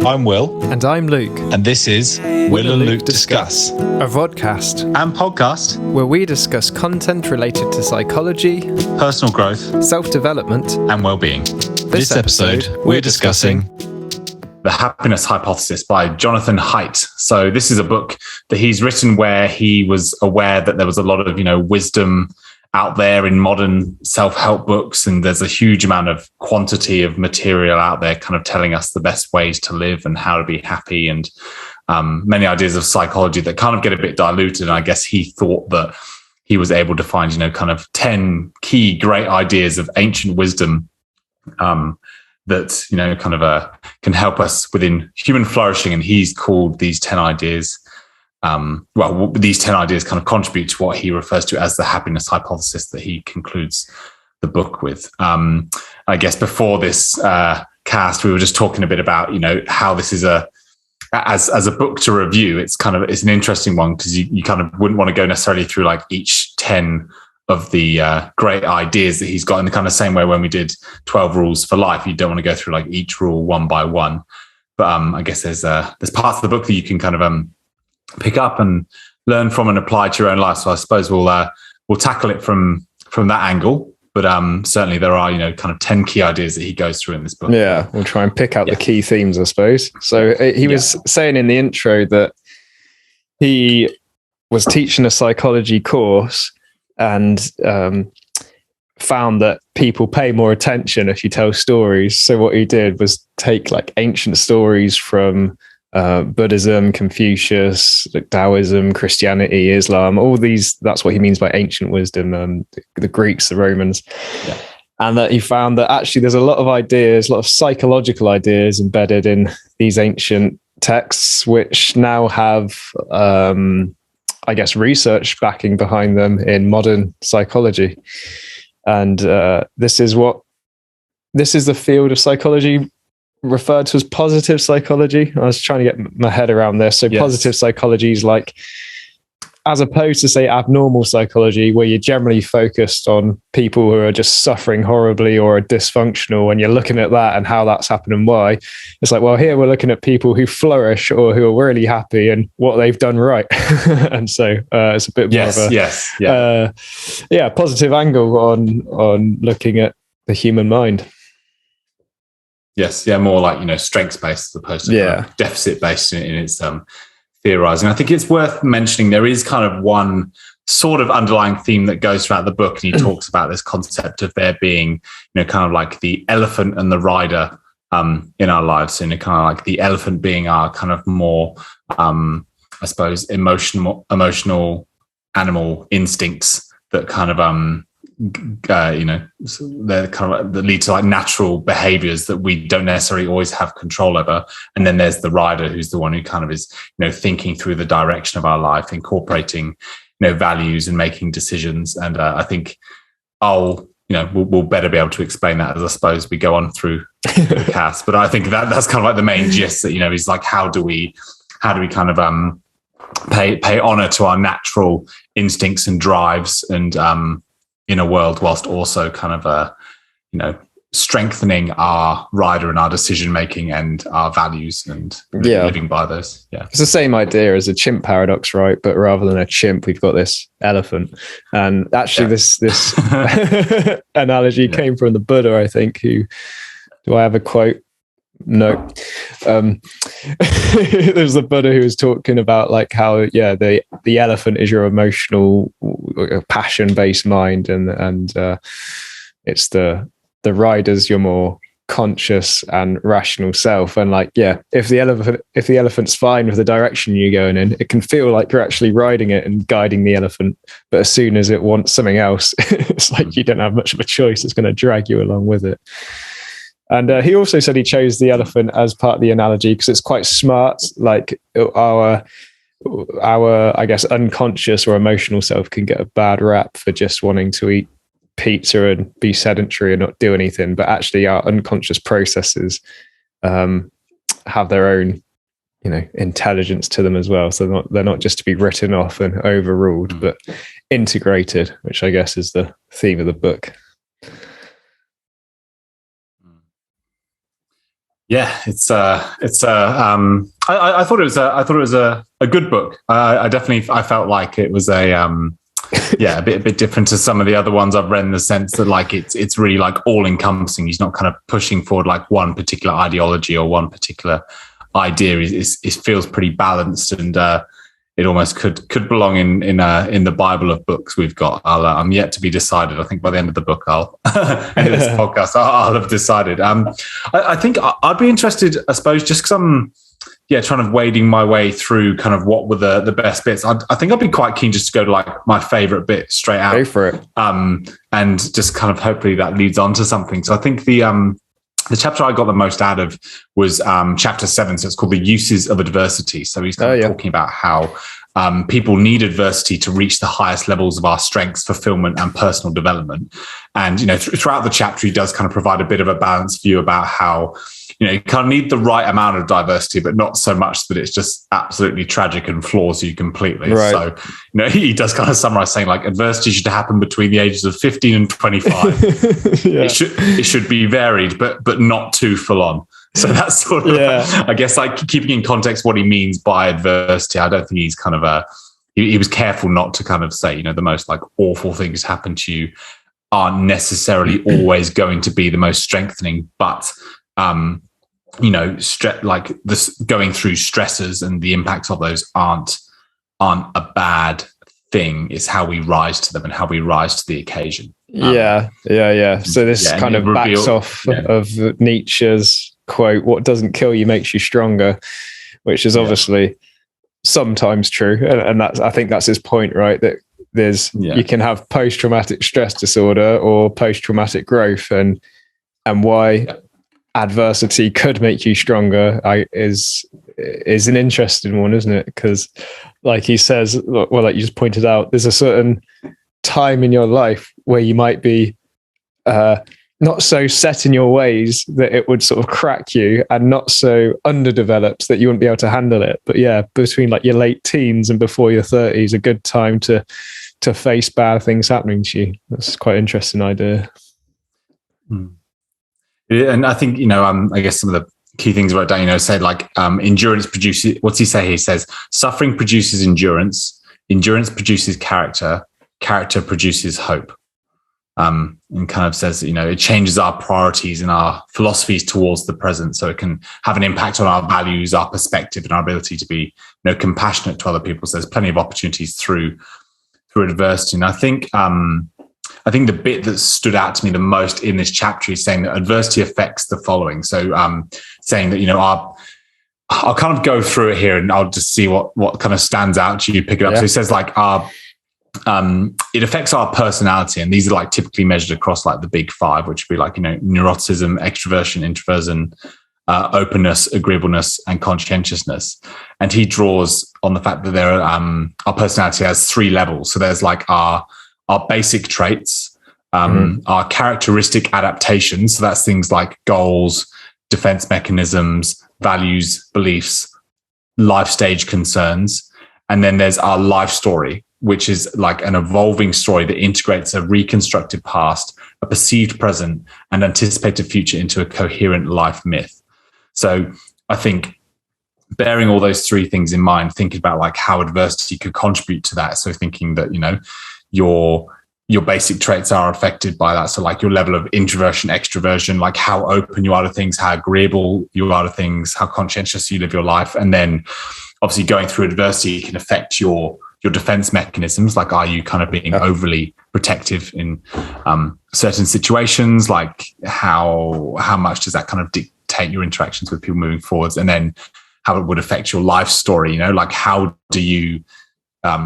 I'm Will. And I'm Luke. And this is Will and Luke Discuss, a vodcast and podcast where we discuss content related to psychology, personal growth, self-development, and well-being. This episode, we're discussing The Happiness Hypothesis by Jonathon Haidt. So this is a book that he's written where he was aware that there was a lot of, wisdom out there in modern self-help books, and there's a huge amount of quantity of material out there kind of telling us the best ways to live and how to be happy, and many ideas of psychology that kind of get a bit diluted. And I guess he thought that he was able to find, kind of 10 key great ideas of ancient wisdom that, can help us within human flourishing. And he's called these 10 ideas these 10 ideas kind of contribute to what he refers to as the happiness hypothesis that he concludes the book with. I guess before this cast, we were just talking a bit about, how this is as a book to review. It's an interesting one because you kind of wouldn't want to go necessarily through like each 10 of the great ideas that he's got in the kind of same way when we did 12 rules for life. You don't want to go through like each rule one by one. But I guess there's parts of the book that you can kind of pick up and learn from and apply to your own life. So I suppose we'll tackle it from that angle. But certainly there are, kind of 10 key ideas that he goes through in this book. Yeah, we'll try and pick out the key themes, I suppose. So he was saying in the intro that he was teaching a psychology course and found that people pay more attention if you tell stories. So what he did was take like ancient stories from Buddhism, Confucius, Taoism, Christianity, Islam, all these, that's what he means by ancient wisdom, the Greeks, the Romans. Yeah. And that he found that actually there's a lot of ideas, a lot of psychological ideas embedded in these ancient texts, which now have, research backing behind them in modern psychology. And this is the field of psychology referred to as positive psychology. I was trying to get my head around this. So positive psychology is like, as opposed to say abnormal psychology, where you're generally focused on people who are just suffering horribly or are dysfunctional, and you're looking at that and how that's happened and why. It's like, well, here we're looking at people who flourish or who are really happy and what they've done right. And so it's a bit more of a positive angle on looking at the human mind. Yes, more like, strengths-based as opposed to kind of deficit-based in its theorizing. I think it's worth mentioning there is kind of one sort of underlying theme that goes throughout the book, and he talks about this concept of there being, kind of like the elephant and the rider in our lives, and kind of like the elephant being our kind of more, I suppose, emotional animal instincts that kind of they're kind of that lead to like natural behaviors that we don't necessarily always have control over. And then there's the rider, who's the one who kind of is, thinking through the direction of our life, incorporating, values and making decisions. And I think we'll better be able to explain that as I suppose we go on through the cast. But I think that's kind of like the main gist that, is like, how do we kind of pay honor to our natural instincts and drives and in a world, whilst also kind of strengthening our rider and our decision making and our values and living by those. Yeah, it's the same idea as a chimp paradox, right? But rather than a chimp, we've got this elephant. And actually, this analogy came from the Buddha, I think. Do I have a quote? No. There's the Buddha who was talking about like how the elephant is your emotional passion-based mind, and it's the rider's your more conscious and rational self. And like if the elephant's fine with the direction you're going in, it can feel like you're actually riding it and guiding the elephant, but as soon as it wants something else, it's like you don't have much of a choice. It's going to drag you along with it. And he also said he chose the elephant as part of the analogy because it's quite smart. Like our, I guess, unconscious or emotional self can get a bad rap for just wanting to eat pizza and be sedentary and not do anything. But actually our unconscious processes have their own, intelligence to them as well. So they're not just to be written off and overruled, but integrated, which I guess is the theme of the book. Yeah, I thought it was a good book. I felt like it was a bit different to some of the other ones I've read, in the sense that like it's really like all encompassing. He's not kind of pushing forward like one particular ideology or one particular idea. It feels pretty balanced, and it almost could belong in the Bible of books we've got. I'm yet to be decided. I think by the end of the book, end of this podcast, I'll have decided. I think I'd be interested, I suppose, just because I'm trying to wading my way through kind of what were the best bits. I think I'd be quite keen just to go to like my favorite bit straight out. Go for it. And just kind of hopefully that leads on to something. So I think the chapter I got the most out of was chapter 7. So it's called The Uses of Adversity. So he's kind of talking about how people need adversity to reach the highest levels of our strengths, fulfillment, and personal development. And, throughout the chapter, he does kind of provide a bit of a balanced view about how, you kind of need the right amount of diversity, but not so much that it's just absolutely tragic and floors you completely. Right. So, he does kind of summarize saying like adversity should happen between the ages of 15 and 25. It should be varied, but not too full on. So that's sort of, I guess, like keeping in context what he means by adversity. I don't think he's kind of he was careful not to kind of say, the most like awful things happen to you aren't necessarily always going to be the most strengthening, but like this going through stresses and the impacts of those aren't a bad thing. It's how we rise to them and how we rise to the occasion. So this kind of backs off of Nietzsche's quote, "What doesn't kill you makes you stronger," which is obviously sometimes true. And that's, I think that's his point, right? That you can have post-traumatic stress disorder or post-traumatic growth, and why adversity could make you stronger is an interesting one, isn't it? Because like he says, well, like you just pointed out, there's a certain time in your life where you might be not so set in your ways that it would sort of crack you, and not so underdeveloped that you wouldn't be able to handle it. But between like your late teens and before your 30s, a good time to face bad things happening to you. That's quite an interesting idea. And I think, I guess some of the key things about that, say like endurance produces, what's he say? He says, suffering produces endurance produces character produces hope. And kind of says, it changes our priorities and our philosophies towards the present. So it can have an impact on our values, our perspective, and our ability to be, compassionate to other people. So there's plenty of opportunities through adversity. And I think the bit that stood out to me the most in this chapter is saying that adversity affects the following. So saying that, I'll kind of go through it here and I'll just see what kind of stands out to you, pick it up. So he says like it affects our personality. And these are like typically measured across like the big 5, which would be like, neuroticism, extroversion, introversion, openness, agreeableness, and conscientiousness. And he draws on the fact that there are, our personality has 3 levels. So there's like our basic traits, our characteristic adaptations. So that's things like goals, defense mechanisms, values, beliefs, life stage concerns. And then there's our life story, which is like an evolving story that integrates a reconstructed past, a perceived present, and anticipated future into a coherent life myth. So I think bearing all those 3 things in mind, thinking about like how adversity could contribute to that. So thinking that, your basic traits are affected by that. So like your level of introversion, extroversion, like how open you are to things, how agreeable you are to things, how conscientious you live your life. And then obviously going through adversity can affect your defense mechanisms. Like, are you kind of being overly protective in certain situations? Like how much does that kind of dictate your interactions with people moving forwards? And then how it would affect your life story, like how do you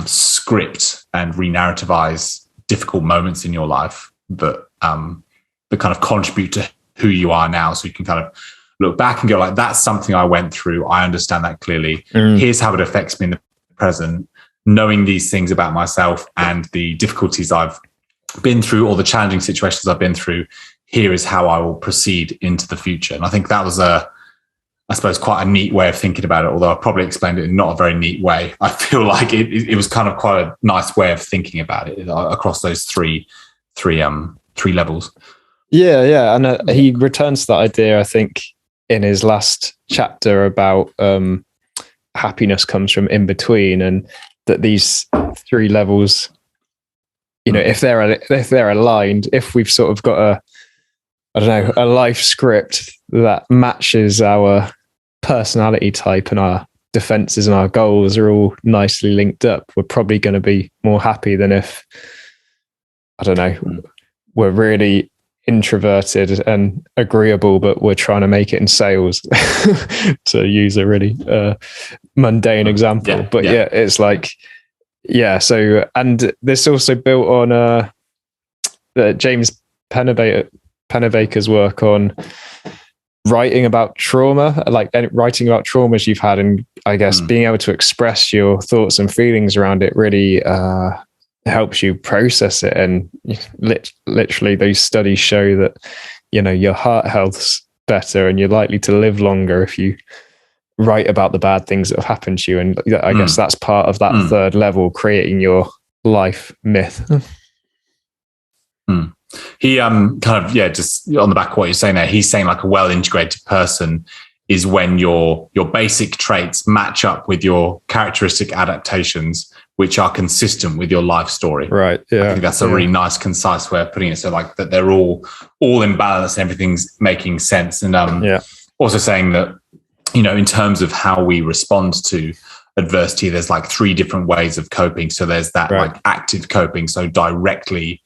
script and re-narrativize difficult moments in your life that kind of contribute to who you are now, so you can kind of look back and go like, that's something I went through, I understand that clearly, here's how it affects me in the present. Knowing these things about myself and the difficulties I've been through or the challenging situations I've been through, here is how I will proceed into the future. And I think that was I suppose quite a neat way of thinking about it, although I probably explained it in not a very neat way. I feel like it was kind of quite a nice way of thinking about it across those three levels. Yeah. And he returns to that idea, I think, in his last chapter about happiness comes from in between, and that these three levels, if they're aligned, if we've sort of got a life script that matches our personality type and our defenses and our goals are all nicely linked up, we're probably going to be more happy than if, we're really introverted and agreeable, but we're trying to make it in sales, to use a really mundane example. It's like, so, and this also built on James Pennebaker's work on writing about trauma, like writing about traumas you've had, and I guess being able to express your thoughts and feelings around it really helps you process it. And literally those studies show that your heart health's better and you're likely to live longer if you write about the bad things that have happened to you. And I guess that's part of that third level, creating your life myth. He just on the back of what you're saying there, he's saying like a well-integrated person is when your basic traits match up with your characteristic adaptations, which are consistent with your life story. Right. Yeah. I think that's a really nice, concise way of putting it. So like that they're all in balance and everything's making sense. And also saying that, in terms of how we respond to adversity, there's like three different ways of coping. So there's that like active coping. So directly,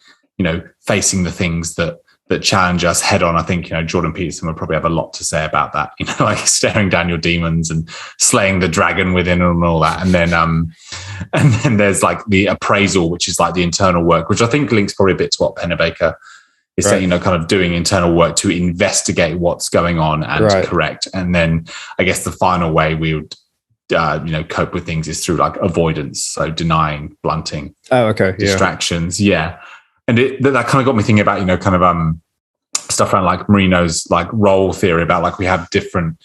facing the things that challenge us head on. I think, Jordan Peterson would probably have a lot to say about that, like staring down your demons and slaying the dragon within and all that. And then there's like the appraisal, which is like the internal work, which I think links probably a bit to what Pennebaker is saying, kind of doing internal work to investigate what's going on and to correct. And then I guess the final way we would, cope with things is through like avoidance. So denying, blunting, distractions. Yeah. And that kind of got me thinking about, stuff around like Marino's like role theory about like we have different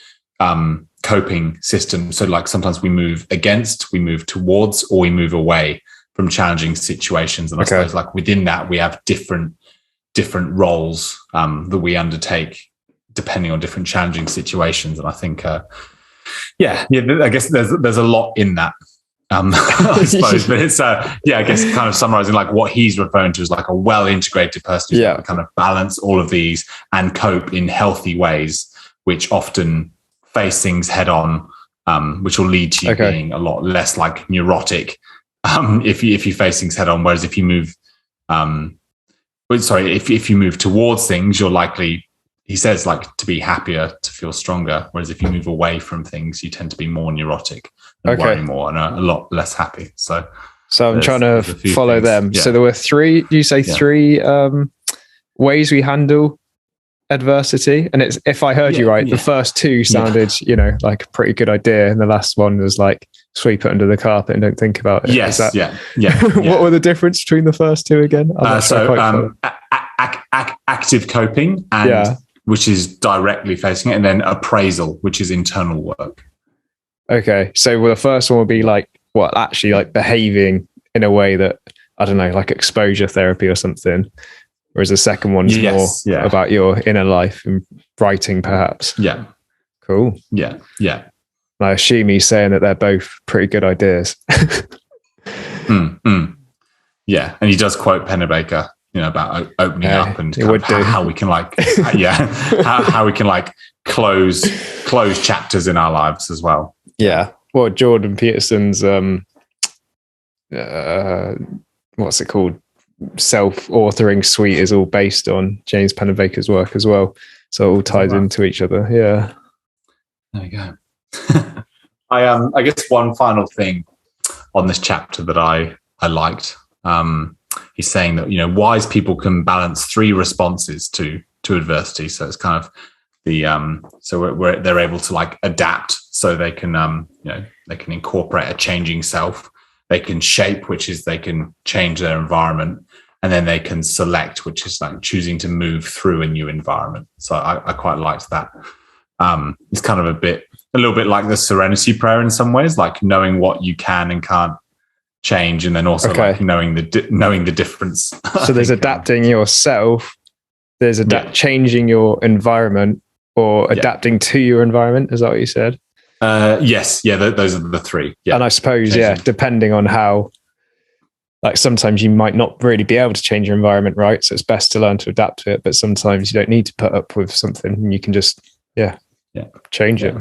coping systems. So like sometimes we move against, we move towards, or we move away from challenging situations. And I suppose like within that, we have different roles that we undertake depending on different challenging situations. And I think, I guess there's a lot in that. I suppose, but it's I guess kind of summarizing like what he's referring to as like a well-integrated person who's able to kind of balance all of these and cope in healthy ways, which often face things head on, which will lead to you being a lot less like neurotic if you face things head on. Whereas if you move, if you move towards things, you're likely, he says, like to be happier, to feel stronger. Whereas if you move away from things, you tend to be more neurotic and worry more and a lot less happy. So I'm trying to follow them. Yeah. So there were three ways we handle adversity. And it's, if I heard you right, the first two sounded, like a pretty good idea. And the last one was like, sweep it under the carpet and don't think about it. Yes. What were the difference between the first two again? Active coping and which is directly facing it, and then appraisal, which is internal work. Okay. So the first one would be like actually like behaving in a way that, I don't know, like exposure therapy or something. Whereas the second one's more about your inner life and writing perhaps. Yeah. Cool. Yeah. I assume he's saying that they're both pretty good ideas. Yeah. And he does quote Pennebaker, about opening up and how we can like, how we can like close chapters in our lives as well. Yeah. Well, Jordan Peterson's, what's it called? Self-authoring suite is all based on James Pennebaker's work as well. So it all ties into each other. Yeah. There you go. I guess one final thing on this chapter that I liked, he's saying that, wise people can balance three responses to adversity. So it's kind of the, they're able to like adapt, so they can, they can incorporate a changing self. They can shape, which is they can change their environment, and then they can select, which is like choosing to move through a new environment. So I quite liked that. It's kind of a little bit like the serenity prayer in some ways, like knowing what you can and can't change, and then also like knowing the difference. So there's adapting yourself, there's changing your environment, or adapting to your environment. Is that what you said? Yes. Yeah. Those are the three. Yeah. And I suppose, depending on how, like sometimes you might not really be able to change your environment, right? So it's best to learn to adapt to it. But sometimes you don't need to put up with something and you can just, change it.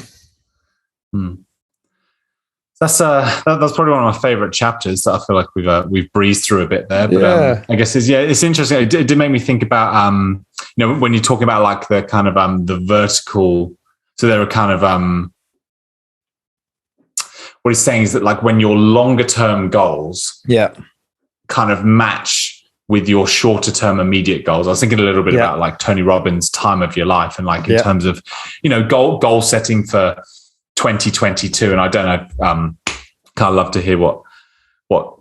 That's probably one of my favorite chapters that I feel like we've breezed through a bit there. But I guess it's interesting. It did make me think about when you're talking about like the kind of the vertical. So there are kind of what he's saying is that like when your longer term goals kind of match with your shorter term immediate goals. I was thinking a little bit about like Tony Robbins' Time of Your Life, and like in terms of goal setting for 2022. And I don't know, kind of love to hear what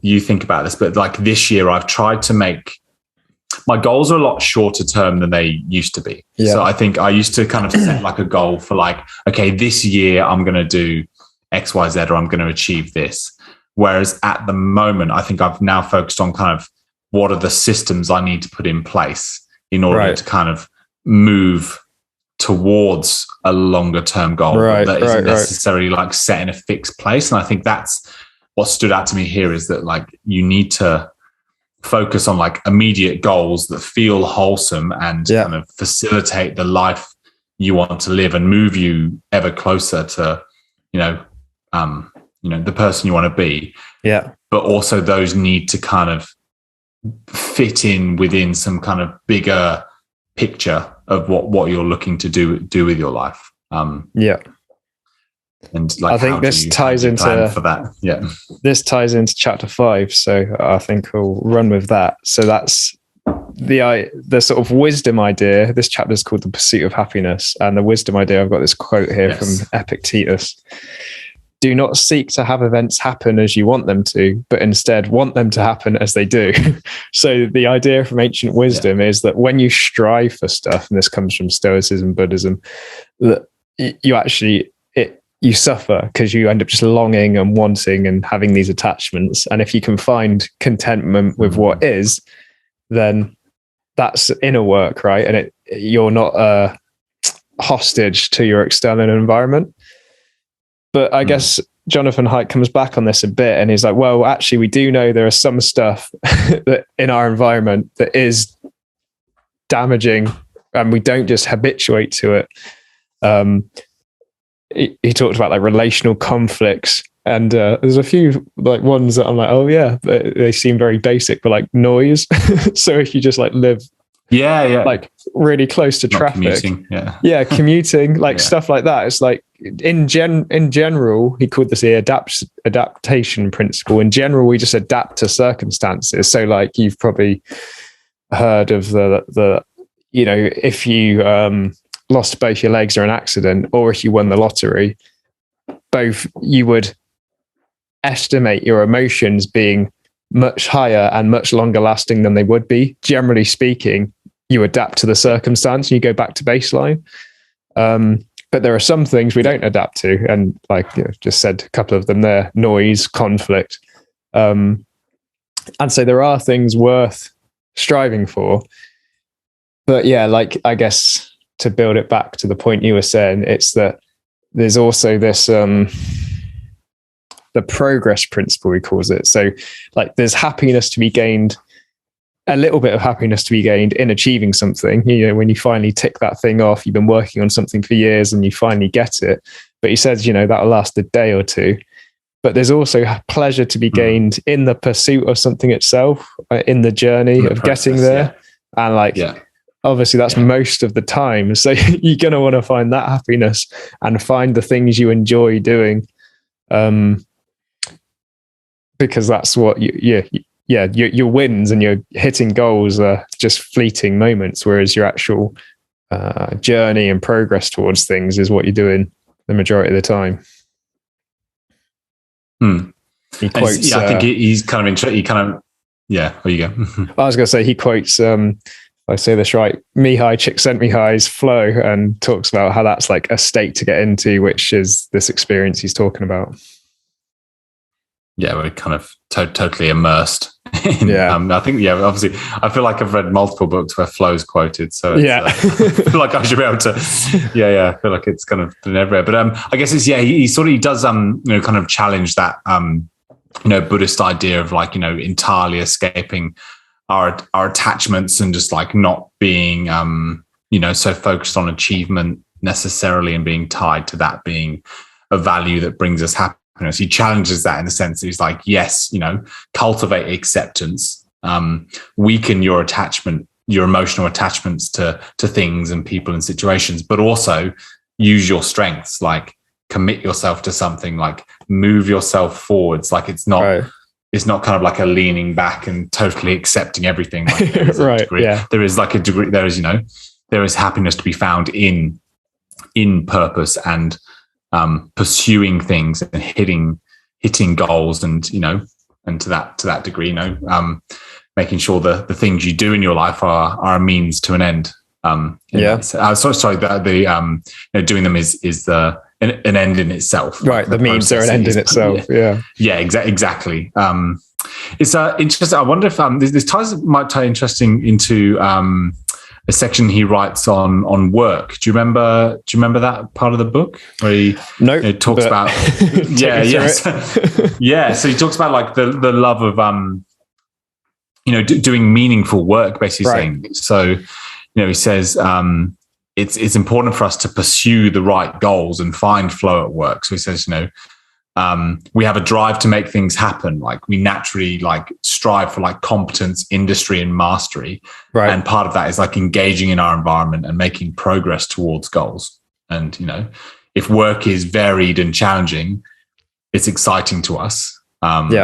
you think about this, but like this year I've tried to make my goals are a lot shorter term than they used to be. So I think I used to kind of set like a goal for like, okay, this year I'm going to do X, Y, Z, or I'm going to achieve this. Whereas at the moment, I think I've now focused on kind of what are the systems I need to put in place in order to kind of move towards a longer term goal that isn't necessarily like set in a fixed place. And I think that's what stood out to me here, is that like you need to focus on like immediate goals that feel wholesome and kind of facilitate the life you want to live and move you ever closer to, the person you want to be. But also those need to kind of fit in within some kind of bigger picture of what you're looking to do with your life. And like, I think this ties into for that. This ties into chapter 5. So I think we'll run with that. So that's the sort of wisdom idea. This chapter is called The Pursuit of Happiness. And the wisdom idea, I've got this quote here from Epictetus. Do not seek to have events happen as you want them to, but instead want them to happen as they do. So the idea from ancient wisdom is that when you strive for stuff, and this comes from Stoicism, Buddhism, that you suffer because you end up just longing and wanting and having these attachments. And if you can find contentment with what is, then that's inner work, right? And you're not a hostage to your external environment. But I guess Jonathon Haidt comes back on this a bit, and he's like, well, actually, we do know there is some stuff that in our environment that is damaging, and we don't just habituate to it. He talked about like relational conflicts, and there's a few like ones that I'm like, oh yeah, but they seem very basic, but like noise. So if you just like live like really close to traffic, commuting, like stuff like that, it's like in general, he called this the adaptation principle. In general, we just adapt to circumstances. So like you've probably heard of the if you lost both your legs or an accident, or if you won the lottery, both you would estimate your emotions being much higher and much longer lasting than they would be. Generally speaking, you adapt to the circumstance and you go back to baseline. But there are some things we don't adapt to. And like just said a couple of them there, noise, conflict. And so there are things worth striving for. But yeah, like I guess to build it back to the point you were saying, it's that there's also this the progress principle, he calls it. So like there's happiness to be gained, a little bit of happiness to be gained in achieving something. When you finally tick that thing off, you've been working on something for years and you finally get it. But he says, that'll last a day or two. But there's also pleasure to be gained in the pursuit of something itself, in the journey of getting there. And like, obviously that's most of the time. So you're going to want to find that happiness and find the things you enjoy doing. Because that's what your wins and your hitting goals are just fleeting moments, whereas your actual journey and progress towards things is what you're doing the majority of the time. He quotes, I think he's kind of interested. There you go. I was going to say, he quotes, if I say this right, Mihai Csikszentmihalyi's flow, and talks about how that's like a state to get into, which is this experience he's talking about. we're kind of totally immersed in, Yeah. I think, obviously I feel like I've read multiple books where flow's quoted, so Yeah. I feel like I should be able to I feel like it's kind of been everywhere, but I guess it's he does kind of challenge that Buddhist idea of like entirely escaping our attachments and just like not being so focused on achievement necessarily and being tied to that being a value that brings us happiness. He challenges that in the sense that he's like, yes, cultivate acceptance, weaken your attachment, your emotional attachments to things and people and situations, but also use your strengths, like commit yourself to something, like move yourself forwards. Like it's not kind of like a leaning back and totally accepting everything. Like there is a degree. Yeah. There is like a degree. There is, there is happiness to be found in purpose and pursuing things and hitting goals, and and to that degree, making sure the things you do in your life are a means to an end. Sorry, doing them is an end in itself. Right, the means are an end in itself. Exactly. It's interesting. I wonder if this might tie interesting into a section he writes on work. Do you remember that part of the book where he talks about so he talks about like the love of doing meaningful work, basically saying. So he says it's important for us to pursue the right goals and find flow at work. So he says we have a drive to make things happen. Like we naturally like strive for like competence, industry, and mastery. Right. And part of that is like engaging in our environment and making progress towards goals. And, if work is varied and challenging, it's exciting to us. And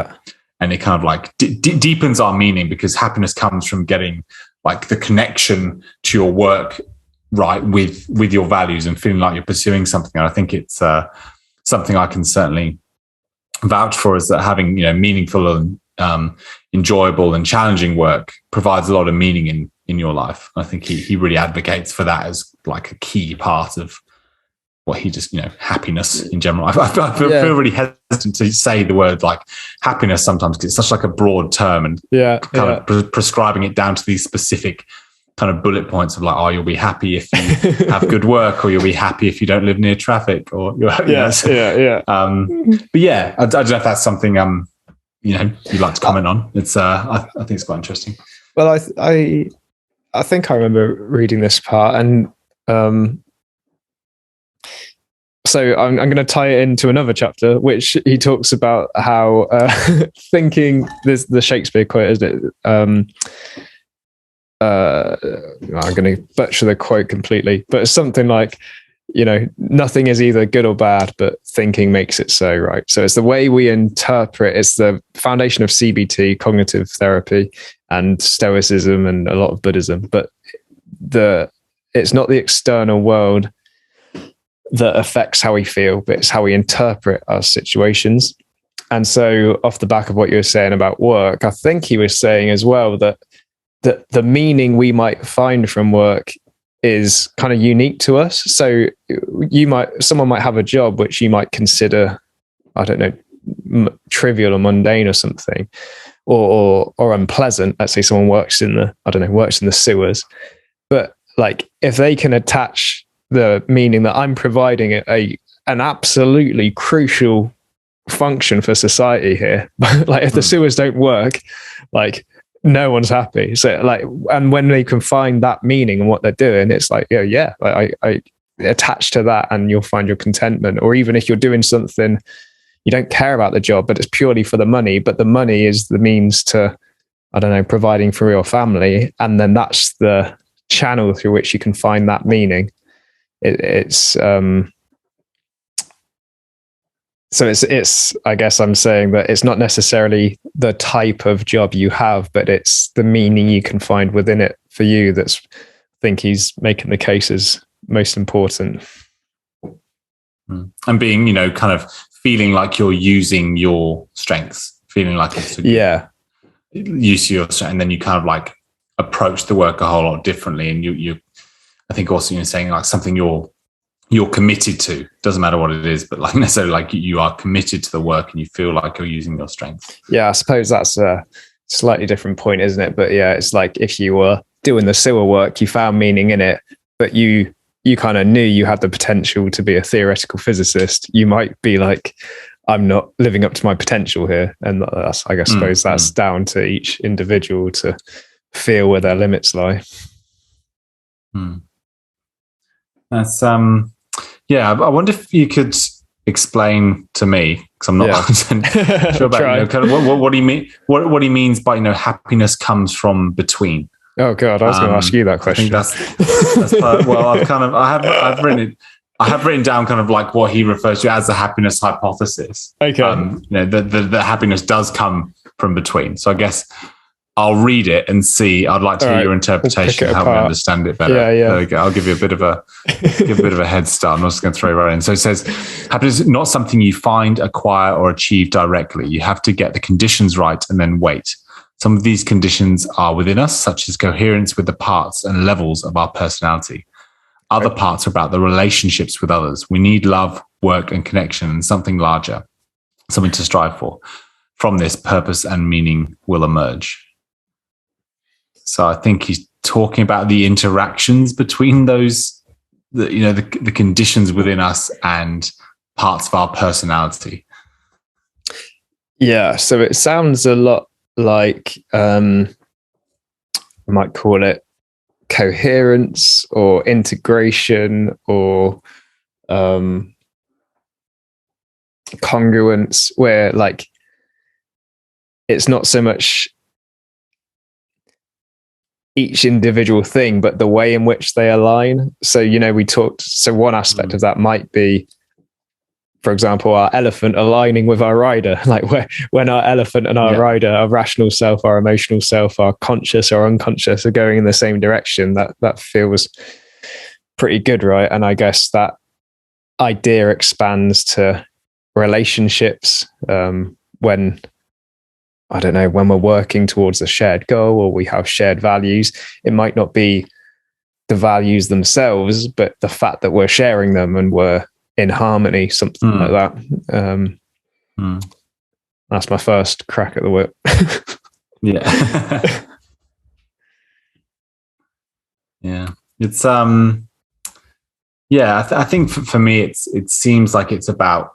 it kind of like deepens our meaning, because happiness comes from getting like the connection to your work right with your values and feeling like you're pursuing something. And I think it's something I can certainly vouch for, is that having meaningful and enjoyable and challenging work provides a lot of meaning in your life. I think he really advocates for that as like a key part of what he just happiness in general. I feel really hesitant to say the word like happiness sometimes, because it's such like a broad term, and of prescribing it down to these specific kind of bullet points of like, oh, you'll be happy if you have good work, or you'll be happy if you don't live near traffic, or but I don't know if that's something you'd like to comment on. It's I think it's quite interesting. Well, I think I remember reading this part, and so I'm going to tie it into another chapter, which he talks about how thinking. There's the Shakespeare quote, isn't it? I'm going to butcher the quote completely, but it's something like, nothing is either good or bad, but thinking makes it so, right? So it's the way we interpret. It's the foundation of CBT, cognitive therapy, and Stoicism, and a lot of Buddhism. But it's not the external world that affects how we feel, but it's how we interpret our situations. And so off the back of what you were saying about work, I think he was saying as well that the meaning we might find from work is kind of unique to us. So someone might have a job which you might consider, I don't know, trivial or mundane or something, or unpleasant. Let's say someone works in the sewers, but like if they can attach the meaning that I'm providing an absolutely crucial function for society here, like if the sewers don't work, like no one's happy. So like, and when they can find that meaning in what they're doing, it's like, I attach to that, and you'll find your contentment. Or even if you're doing something you don't care about the job, but it's purely for the money, but the money is the means to, I don't know, providing for your family, and then that's the channel through which you can find that meaning. It's I guess I'm saying that it's not necessarily the type of job you have, but it's the meaning you can find within it for you. I think he's making the case is most important. And being, kind of feeling like you're using your strengths, feeling like it's use your strength, and then you kind of like approach the work a whole lot differently. And you I think also saying like something you're you're committed to. Doesn't matter what it is, but like necessarily like you are committed to the work and you feel like you're using your strength. Yeah, I suppose that's a slightly different point, isn't it? But yeah, it's like if you were doing the sewer work, you found meaning in it, but you kind of knew you had the potential to be a theoretical physicist. You might be like, I'm not living up to my potential here. And that's, I guess, suppose that's down to each individual to feel where their limits lie. That's yeah. I wonder if you could explain to me, because I'm not 100% sure about kind of what do you mean? What he means by happiness comes from between. Oh God, I was going to ask you that question. I think that's well, I've written down kind of like what he refers to as the happiness hypothesis. Okay, the happiness does come from between. So I guess I'll read it and see. I'd like to hear your interpretation and help me understand it better. Yeah. There we go. I'll give you a bit of a head start. I'm just going to throw it right in. So it says, happiness is not something you find, acquire, or achieve directly. You have to get the conditions right and then wait. Some of these conditions are within us, such as coherence with the parts and levels of our personality. Other parts are about the relationships with others. We need love, work, and connection, and something larger, something to strive for. From this, purpose and meaning will emerge. So I think he's talking about the interactions between those, the conditions within us and parts of our personality. Yeah. So it sounds a lot like, I might call it coherence or integration or congruence, where like it's not so much each individual thing, but the way in which they align. So, we talked, so one aspect of that might be, for example, our elephant aligning with our rider, like when our elephant and our rider, our rational self, our emotional self, our conscious or unconscious are going in the same direction, that feels pretty good, right? And I guess that idea expands to relationships when we're working towards a shared goal or we have shared values. It might not be the values themselves, but the fact that we're sharing them and we're in harmony, something like that. That's my first crack at the whip. Yeah. Yeah. It's I think for me it seems like it's about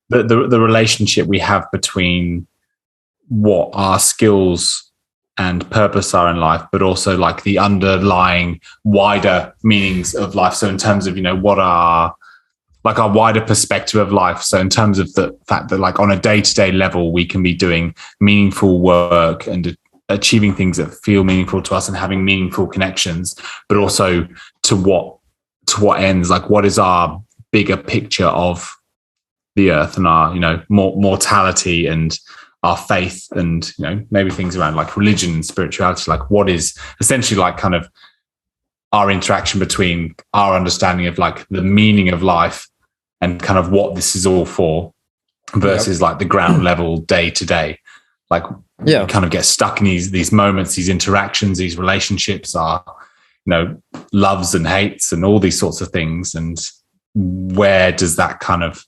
the relationship we have between what our skills and purpose are in life, but also like the underlying wider meanings of life. So in terms of, what are like our wider perspective of life. So in terms of the fact that like on a day-to-day level, we can be doing meaningful work and achieving things that feel meaningful to us and having meaningful connections, but also to what ends, like what is our bigger picture of the earth and our, mortality and our faith and, maybe things around like religion and spirituality, like what is essentially like kind of our interaction between our understanding of like the meaning of life and kind of what this is all for versus like the ground level day to day. Like we kind of get stuck in these moments, these interactions, these relationships are, loves and hates and all these sorts of things. And where does that kind of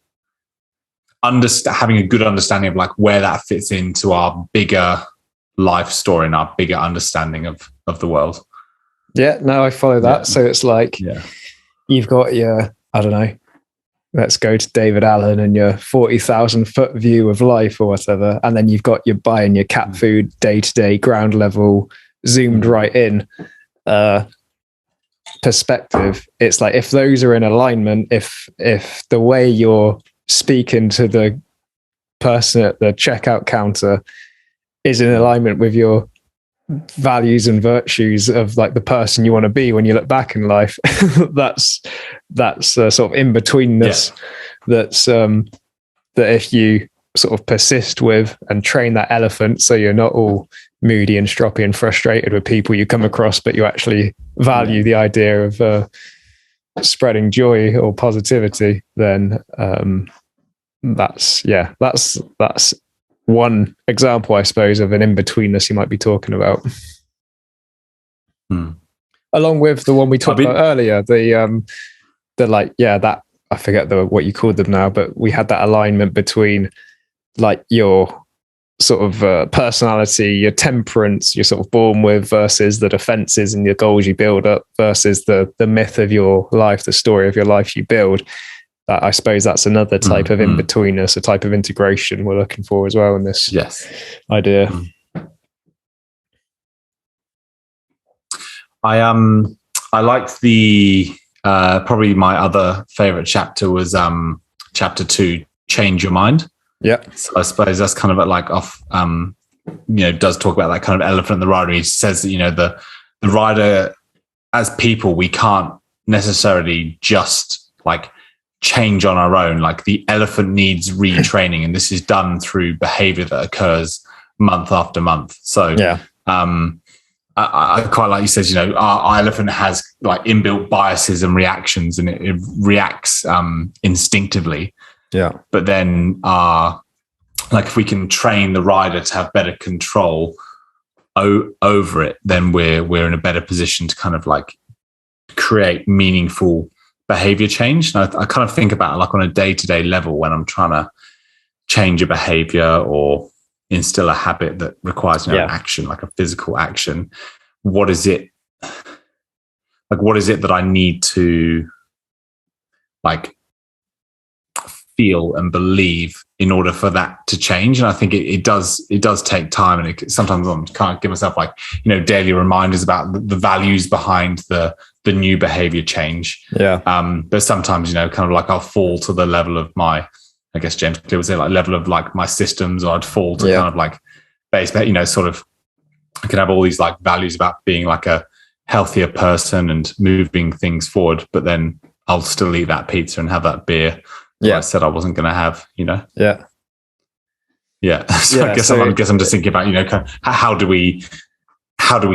having a good understanding of like where that fits into our bigger life story and our bigger understanding of the world. Yeah, no, I follow that. So it's like you've got your, I don't know, let's go to David Allen and your 40,000 foot view of life or whatever. And then you've got your buying your cat food day to day, ground level, zoomed right in perspective. It's like if those are in alignment, if the way you're speaking to the person at the checkout counter is in alignment with your values and virtues of like the person you want to be when you look back in life, that's sort of in betweenness that's that if you sort of persist with and train that elephant so you're not all moody and stroppy and frustrated with people you come across, but you actually value the idea of spreading joy or positivity, then that's one example, I suppose, of an in-betweenness you might be talking about. along with the one we talked about earlier, the like, yeah, that I forget what you called them now, but we had that alignment between like your sort of personality, your temperance you're sort of born with, versus the defenses and your goals you build up, versus the myth of your life, the story of your life you build. I suppose that's another type of in-betweenness, a type of integration we're looking for as well in this idea. I liked the probably my other favorite chapter was chapter 2, Change Your Mind. Yeah. So I suppose that's kind of like off, does talk about that kind of elephant in the rider. He says that, the rider, as people, we can't necessarily just like change on our own. Like the elephant needs retraining, and this is done through behavior that occurs month after month. So I quite like, he says, our elephant has like inbuilt biases and reactions, and it reacts instinctively. Yeah. But then like if we can train the rider to have better control over it, then we're in a better position to kind of like create meaningful behavior change. And I kind of think about it like on a day-to-day level when I'm trying to change a behavior or instill a habit that requires action, like a physical action. What is it that I need to like feel and believe in order for that to change? And I think it does take time, and sometimes I can't give myself like daily reminders about the values behind the new behavior change. But sometimes kind of like I'll fall to the level of my, I guess James Clear would say, like level of like my systems, or I'd fall to kind of like base, sort of I can have all these like values about being like a healthier person and moving things forward, but then I'll still eat that pizza and have that beer I said I wasn't going to have, Yeah. So I guess I'm just thinking about, kind of how do we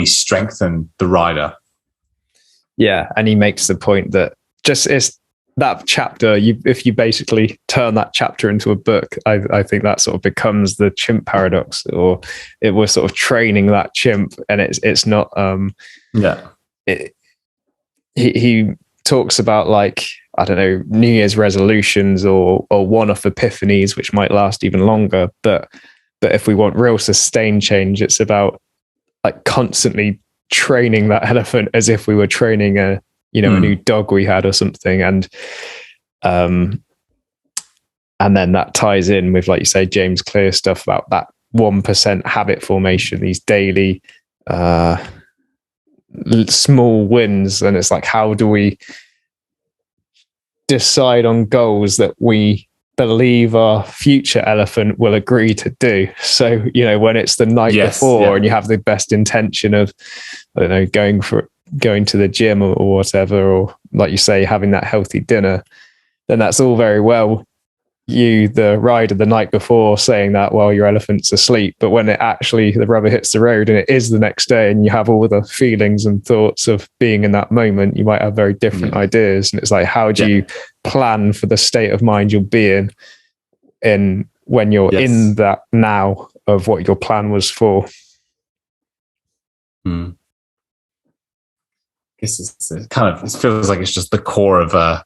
strengthen the rider? Yeah. And he makes the point that just it's that chapter, if you basically turn that chapter into a book, I think that sort of becomes the chimp paradox, or it was sort of training that chimp, and it's not, he talks about like, I don't know, New Year's resolutions or one-off epiphanies, which might last even longer. But if we want real sustained change, it's about like constantly training that elephant as if we were training a new dog we had or something. And then that ties in with, like you say, James Clear stuff about that 1% habit formation, these daily small wins. And it's like, how do we decide on goals that we believe our future elephant will agree to do? So, when it's the night before and you have the best intention of, I don't know, going to the gym or whatever, or like you say, having that healthy dinner, then that's all very well, you, the rider, the night before saying that while your elephant's asleep. But when it actually, the rubber hits the road and it is the next day, and you have all the feelings and thoughts of being in that moment, you might have very different ideas. And it's like, how do you plan for the state of mind you'll be in when you're in that now of what your plan was for? I guess it's kind of, it feels like it's just the core of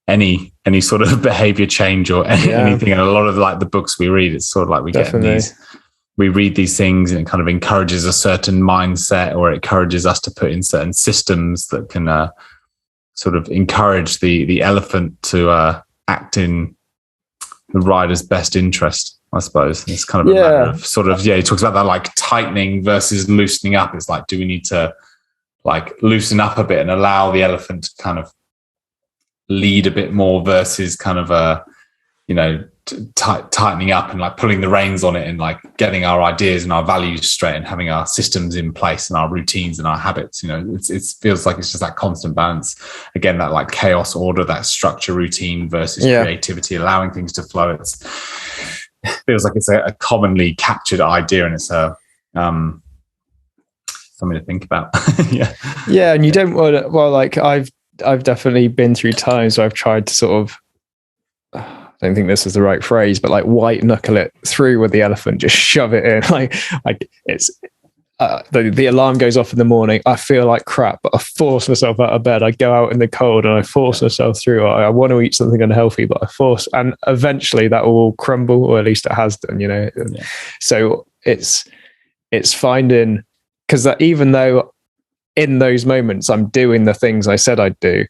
any sort of behavior change or anything. And a lot of like the books we read, it's sort of like we read these things, and it kind of encourages a certain mindset, or it encourages us to put in certain systems that can sort of encourage the elephant to act in the rider's best interest, I suppose. It's kind of a matter of sort of, he talks about that like tightening versus loosening up. It's like, do we need to like loosen up a bit and allow the elephant to kind of lead a bit more, versus kind of tightening up and like pulling the reins on it and like getting our ideas and our values straight and having our systems in place and our routines and our habits. It feels like it's just that constant balance. Again, that like chaos, order, that structure, routine versus creativity, allowing things to flow. It feels like it's a commonly captured idea, and it's something to think about. And you don't want to, well, like I've definitely been through times where I've tried to sort of, I don't think this is the right phrase, but like white knuckle it through with the elephant, just shove it in. Like it's the alarm goes off in the morning. I feel like crap, but I force myself out of bed. I go out in the cold and I force myself through. I want to eat something unhealthy, but I force, and eventually that will all crumble, or at least it has done, Yeah. So it's finding, because even though in those moments I'm doing the things I said I'd do,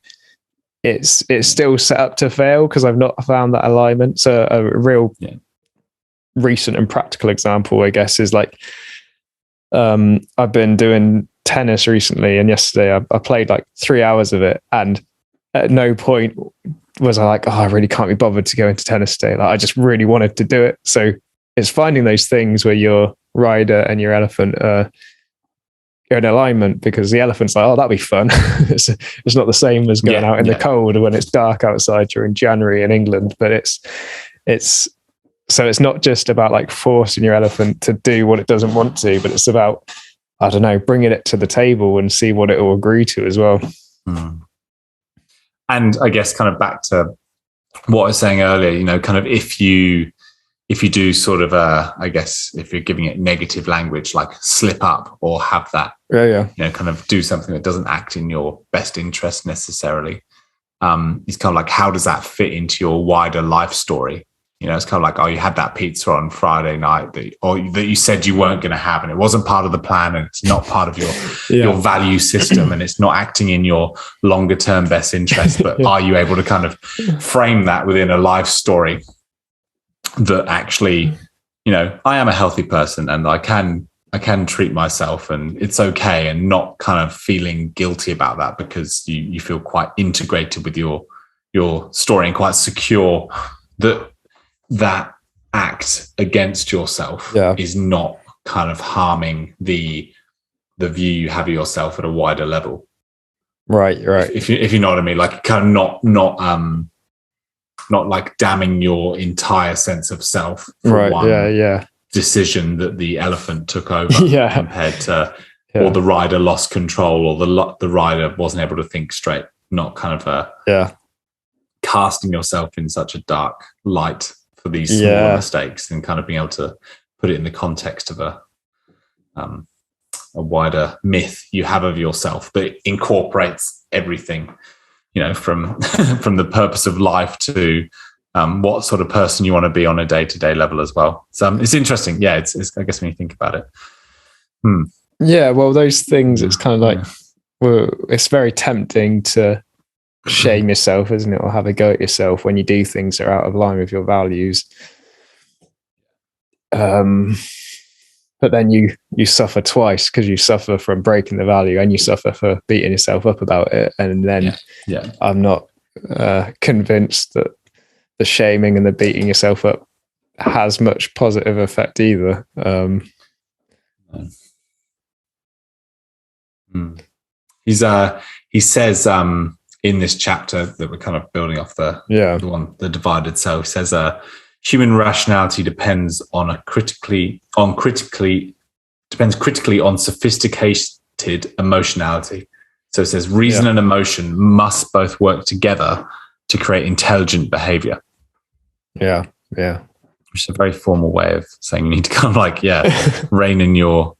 it's still set up to fail because I've not found that alignment. So a real recent and practical example, I guess, is like, I've been doing tennis recently, and yesterday I played like 3 hours of it, and at no point was I like, oh, I really can't be bothered to go into tennis today. Like, I just really wanted to do it. So it's finding those things where your rider and your elephant are in alignment, because the elephant's like, oh, that'd be fun. It's not the same as going out in the cold when it's dark outside during January in England, but it's so it's not just about like forcing your elephant to do what it doesn't want to, but it's about, I don't know, bringing it to the table and see what it will agree to as well. And I guess kind of back to what I was saying earlier, kind of if you do sort of I guess if you're giving it negative language, like slip up or have that, kind of do something that doesn't act in your best interest necessarily. It's kind of like, how does that fit into your wider life story? It's kind of like, oh, you had that pizza on Friday night that you said you weren't going to have, and it wasn't part of the plan, and it's not part of your value system, and it's not acting in your longer term best interest. But are you able to kind of frame that within a life story that actually, I am a healthy person and I can treat myself and it's okay, and not kind of feeling guilty about that because you feel quite integrated with your story and quite secure that act against yourself is not kind of harming the view you have of yourself at a wider level. Right. If you know what I mean, like kind of not like damning your entire sense of self for one decision that the elephant took over compared to, or the rider lost control, or the rider wasn't able to think straight. Not kind of casting yourself in such a dark light for these smaller mistakes, and kind of being able to put it in the context of a wider myth you have of yourself that incorporates everything, from the purpose of life to what sort of person you want to be on a day-to-day level as well. So it's interesting. Yeah, it's I guess when you think about it. Yeah, well, those things, it's kind of like, well, it's very tempting to shame yourself, isn't it? Or have a go at yourself when you do things that are out of line with your values. But then you suffer twice, because you suffer from breaking the value and you suffer for beating yourself up about it. And then I'm not convinced that the shaming and the beating yourself up has much positive effect either. He says in this chapter that we're kind of building off the divided self, he says human rationality depends critically on sophisticated emotionality. So it says reason and emotion must both work together to create intelligent behavior. Yeah. Which is a very formal way of saying you need to kind of like, rein in your,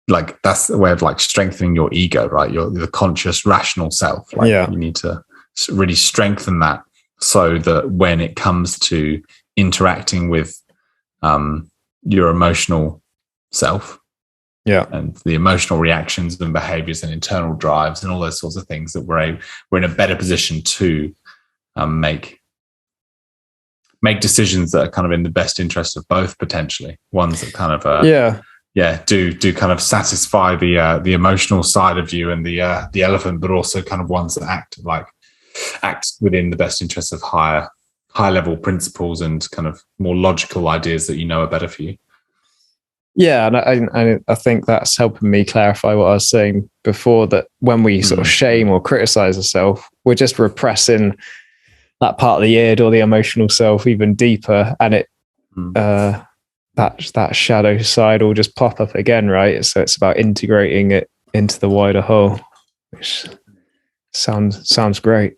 like, that's the way of like strengthening your ego, right? The conscious, rational self. Like, you need to really strengthen that so that when it comes to interacting with your emotional self, and the emotional reactions and behaviors and internal drives and all those sorts of things, that we're in a better position to make decisions that are kind of in the best interest of both, potentially ones that kind of do kind of satisfy the emotional side of you and the elephant, but also kind of ones that act within the best interest of high level principles and kind of more logical ideas that are better for you. Yeah, and I think that's helping me clarify what I was saying before, that when we sort of shame or criticize ourselves, we're just repressing that part of the id or the emotional self even deeper, and it that shadow side will just pop up again, right? So it's about integrating it into the wider whole, which sounds great.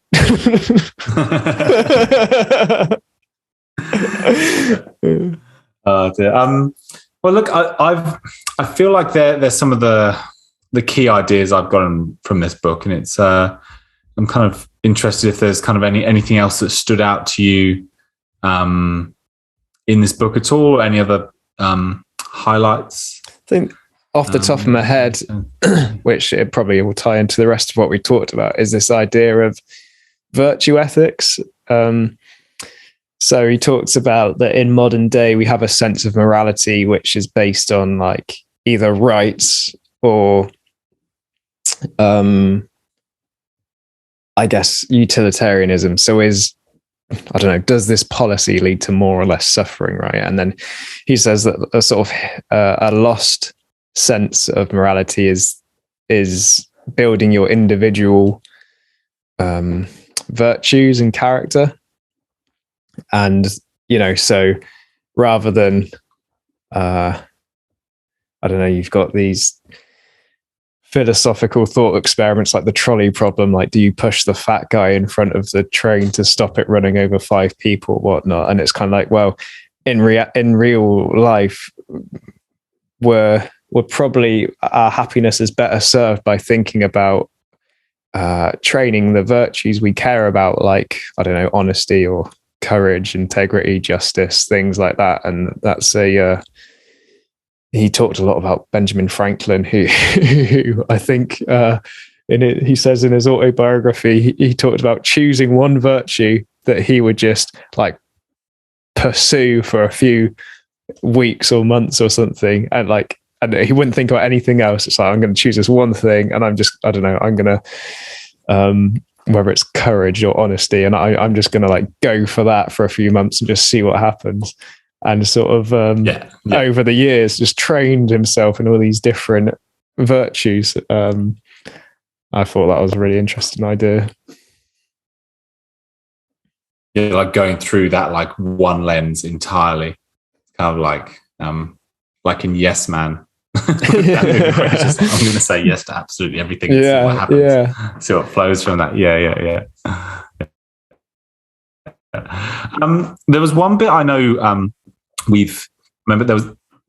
Well, look, I feel like there's some of the key ideas I've gotten from this book, and it's I'm kind of interested if there's kind of anything else that stood out to you in this book at all, or any other highlights. I think off the top of my head, which it probably will tie into the rest of what we talked about, is this idea of virtue ethics. So he talks about that in modern day, we have a sense of morality, which is based on like either rights or, I guess, utilitarianism. So I don't know, does this policy lead to more or less suffering, right? And then he says that a sort of a lost sense of morality is building your individual virtues and character. And, you know, so rather than, I don't know, you've got these philosophical thought experiments like the trolley problem, like do you push the fat guy in front of the train to stop it running over 5 people or whatnot? And it's kind of like, well, in real life, we're probably, our happiness is better served by thinking about training the virtues we care about, like, I don't know, honesty or courage, integrity, justice, things like that. And that's he talked a lot about Benjamin Franklin, who I think he says in his autobiography, he talked about choosing one virtue that he would just like pursue for a few weeks or months or something, and he wouldn't think about anything else. It's like, I'm going to choose this one thing, and I'm going to whether it's courage or honesty, and I'm just going to like go for that for a few months and just see what happens. And sort of over the years, just trained himself in all these different virtues. I thought that was a really interesting idea. Yeah, like going through that like one lens entirely, kind of like in Yes Man. I'm going to say yes to absolutely everything. And see what happens. Yeah. See what flows from that. Yeah. There was one bit I know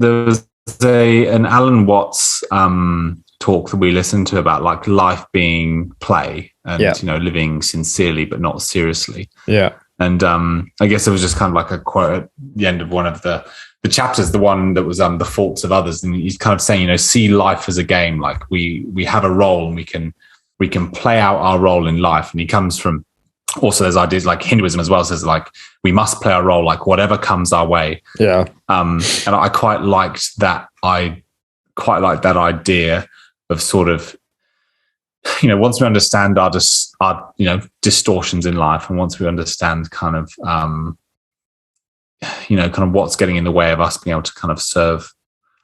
there was an Alan Watts talk that we listened to about like life being play and you know, living sincerely but not seriously. Yeah. And I guess it was just kind of like a quote at the end of one of the chapters, the one that was the faults of others, and he's kind of saying, you know, see life as a game. Like we have a role and we can play out our role in life. And he comes from, also there's ideas like Hinduism as well, says like we must play our role, like whatever comes our way. And I quite liked that. I quite like that idea of sort of, you know, once we understand our you know, distortions in life, and once we understand kind of you know, kind of what's getting in the way of us being able to kind of serve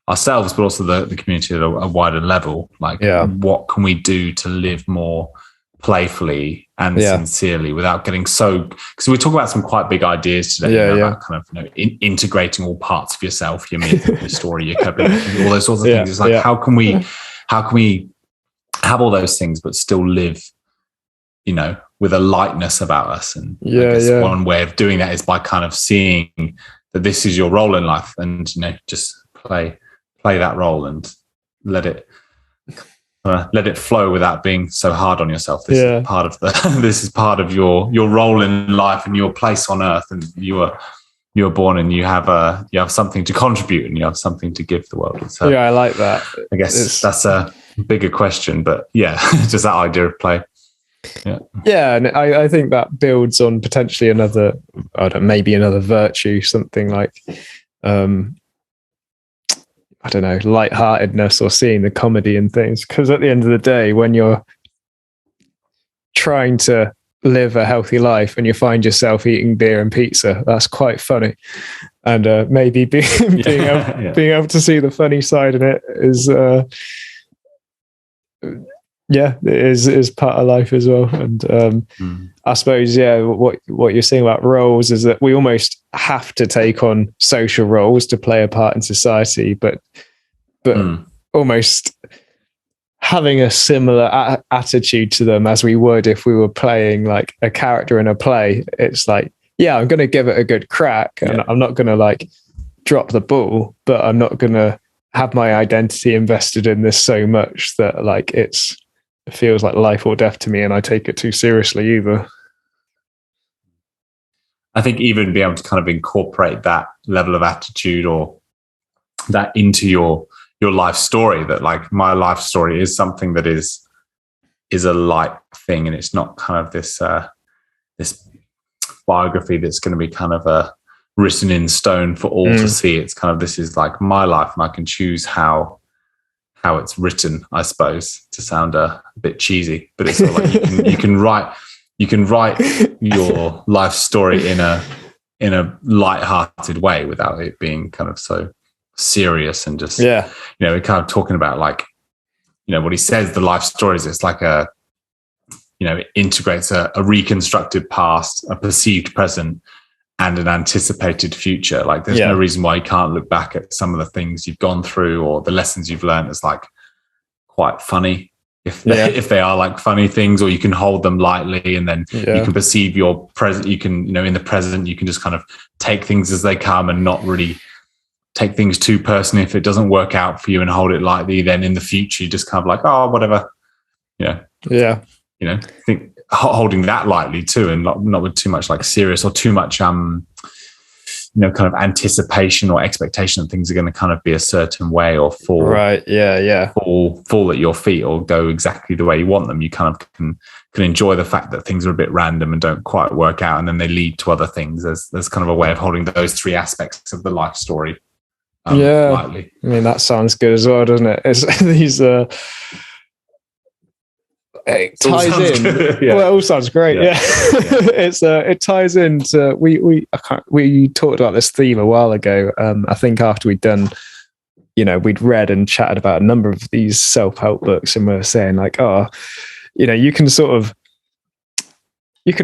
ourselves, but also the community at a wider level, like what can we do to live more playfully and sincerely without getting so, because we talk about some quite big ideas today about kind of, you know, integrating all parts of yourself, your myth, your story, your all those sorts of things. It's like how can we have all those things but still live, you know, with a lightness about us? And I guess one way of doing that is by kind of seeing that this is your role in life, and, you know, just play that role and let it flow without being so hard on yourself. This is part of this is part of your role in life and your place on earth, and you were born and you have something to contribute and you have something to give the world. So I like that. I guess that's a bigger question, but just that idea of play. And I think that builds on potentially another, maybe another virtue, something like I don't know, lightheartedness or seeing the comedy in things. Because at the end of the day, when you're trying to live a healthy life and you find yourself eating beer and pizza, that's quite funny. And maybe being able to see the funny side in it is it is part of life as well. And I suppose what you're saying about roles is that we almost have to take on social roles to play a part in society, but almost having a similar attitude to them as we would if we were playing like a character in a play. It's like, I'm going to give it a good crack, and I'm not going to like drop the ball, but I'm not going to have my identity invested in this so much that like it feels like life or death to me and I take it too seriously either. I think even being able to kind of incorporate that level of attitude or that into your life story, that like my life story is something that is a light thing, and it's not kind of this this biography that's going to be kind of written in stone for all to see. It's kind of, this is like my life, and I can choose how it's written, I suppose, to sound a bit cheesy, but it's sort of like you can write your life story in a light-hearted way without it being kind of so serious and just, we're kind of talking about like, what he says, the life stories, it's like it integrates a reconstructed past, a perceived present, and an anticipated future. Like there's no reason why you can't look back at some of the things you've gone through or the lessons you've learned as like quite funny, if they are like funny things, or you can hold them lightly, and then you can perceive your present. You can, in the present, you can just kind of take things as they come and not really take things too personally. If it doesn't work out for you, and hold it lightly, then in the future, you just kind of like, oh, whatever. I think holding that lightly too, and not with too much like serious or too much, kind of anticipation or expectation that things are going to kind of be a certain way or fall at your feet or go exactly the way you want them. You kind of can enjoy the fact that things are a bit random and don't quite work out, and then they lead to other things. There's kind of a way of holding those three aspects of the life story lightly. I mean, that sounds good as well, doesn't it? It's these it ties in. Well, it all sounds great. It ties into we talked about this theme a while ago. I think after we'd done, we'd read and chatted about a number of these self-help books, and we were saying like, you can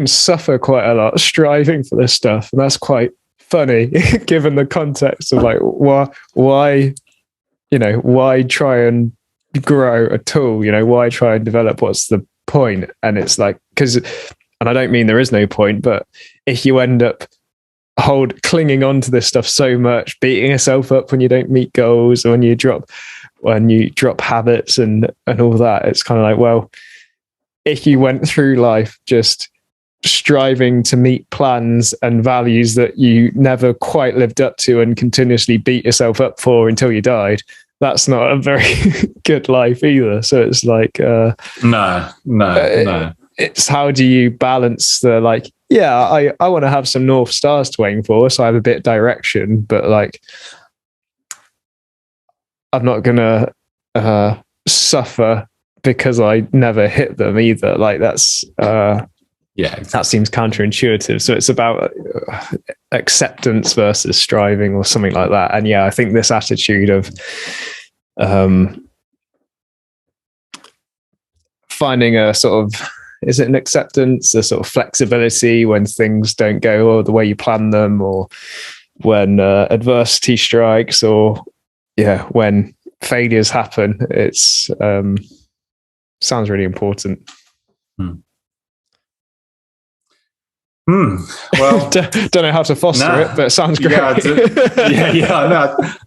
suffer quite a lot striving for this stuff, and that's quite funny given the context of like why try and grow at all, why try and develop, what's the point? And it's like, and I don't mean there is no point, but if you end up clinging on to this stuff so much, beating yourself up when you don't meet goals, or when you drop habits and all that, it's kind of like, well, if you went through life just striving to meet plans and values that you never quite lived up to and continuously beat yourself up for until you died, that's not a very good life either. So it's like, no. It's how do you balance the like, I want to have some North Stars to aim for, so I have a bit of direction, but like, I'm not going to suffer because I never hit them either. Like that's, that seems counterintuitive. So it's about acceptance versus striving or something like that. And I think this attitude of finding a sort of, is it an acceptance, a sort of flexibility when things don't go the way you plan them, or when adversity strikes, or when failures happen. It's sounds really important. Well, don't know how to foster it, but it sounds great. No,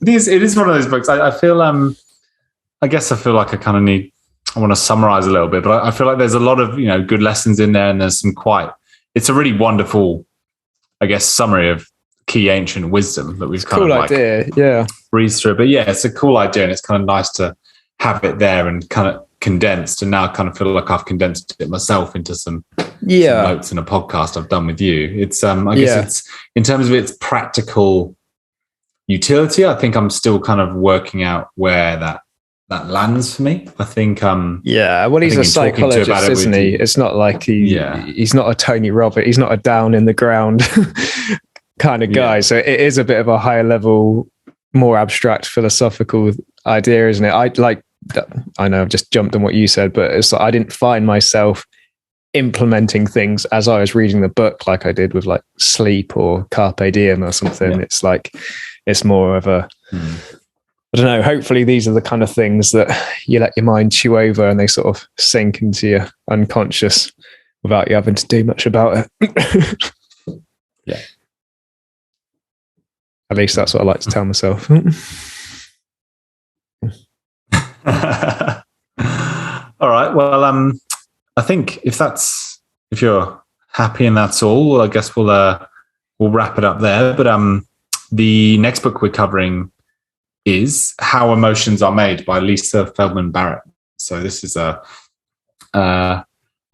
it is one of those books. I feel, I guess I feel like I want to summarize a little bit, but I feel like there's a lot of, good lessons in there, and there's some it's a really wonderful, I guess, summary of key ancient wisdom that we've kind of like breezed through. But it's a cool idea, and it's kind of nice to have it there and kind of condensed, and now I kind of feel like I've condensed it myself into some notes in a podcast I've done with you. It's I guess it's, in terms of its practical utility, I think I'm still kind of working out where that lands for me. I think well, he's a psychologist, isn't he? It's not like he's not a Tony Robbins, he's not a down in the ground kind of guy. So it is a bit of a higher level, more abstract philosophical idea, isn't it? I know I've just jumped on what you said, but it's like I didn't find myself implementing things as I was reading the book like I did with like sleep or Carpe Diem or something. It's like, it's more of a I don't know, hopefully these are the kind of things that you let your mind chew over, and they sort of sink into your unconscious without you having to do much about it. At least that's what I like to tell myself. All right. Well, I think if you're happy and that's all, I guess we'll wrap it up there. But the next book we're covering is How Emotions Are Made by Lisa Feldman Barrett. So this is a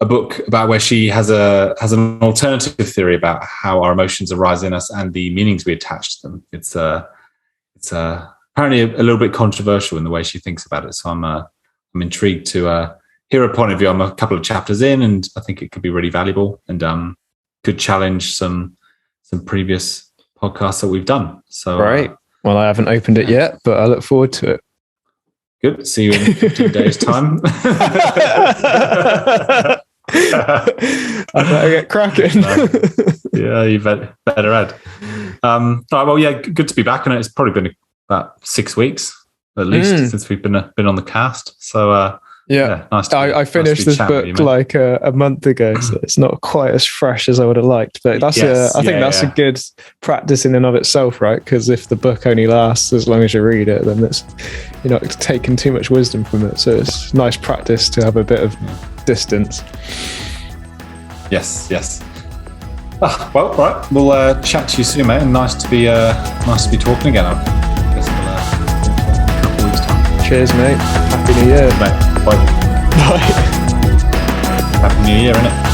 book about where she has an alternative theory about how our emotions arise in us and the meanings we attach to them. It's apparently a little bit controversial in the way she thinks about it. So I'm intrigued to hear a point of view. I'm a couple of chapters in, and I think it could be really valuable and could challenge some previous podcasts that we've done. So right. Well, I haven't opened it yet, but I look forward to it. Good. See you in 15 days' time. I better get cracking. Yeah, you better add. All right, well, yeah, good to be back on it. It's probably been about 6 weeks at least since we've been on the cast. So yeah, nice. I finished this book like a month ago, so it's not quite as fresh as I would have liked. But that's I think that's a good practice in and of itself, right? Because if the book only lasts as long as you read it, then you're not taking too much wisdom from it. So it's nice practice to have a bit of distance. Yes. Well, right. We'll chat to you soon, mate. And nice to be talking again. I guess we'll a couple weeks time. Cheers, mate. Happy New Year, mate. Bye. Bye. Happy New Year, innit?